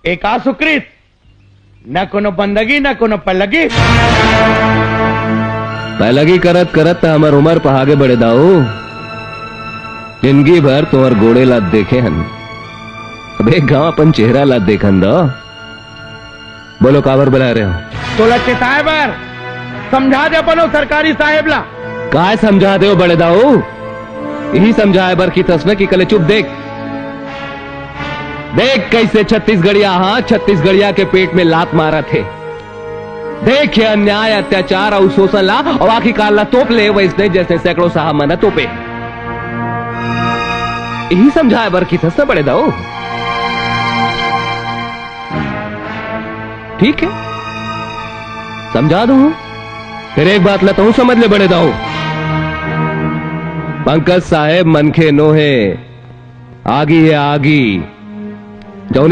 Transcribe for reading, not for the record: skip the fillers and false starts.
एक आ सुकृत न कोनो बंदगी न कोनो पल्लगी। पहलगी करत करत हमर उमर पहागे बड़े दाऊ। जिंदगी भर तुम्हार गोड़े लाद देखे हन, अब एक गांव अपन चेहरा लाद देखन दो। बोलो काबर बुला रहे हो? तोला चेताए बार समझा दे अपनो सरकारी साहेब ला। काय समझा दे हो बड़े दाऊ? यही समझाए बर की तस्में की कले चुप देख। देख कैसे छत्तीसगढ़िया, हाँ छत्तीसगढ़िया के पेट में लात मारा थे। देख ये अन्याय अत्याचार और शोषण ला और आखिर कार ला तोप ले वैसे जैसे सैकड़ों साहब मना तोपे। यही समझाए बर की तस्में बड़े दाऊ। ठीक है समझा दू, फिर एक बात लाता हूं समझ ले बड़े दाऊ। पंकज साहेब मनखे नो है, आगी है आगी।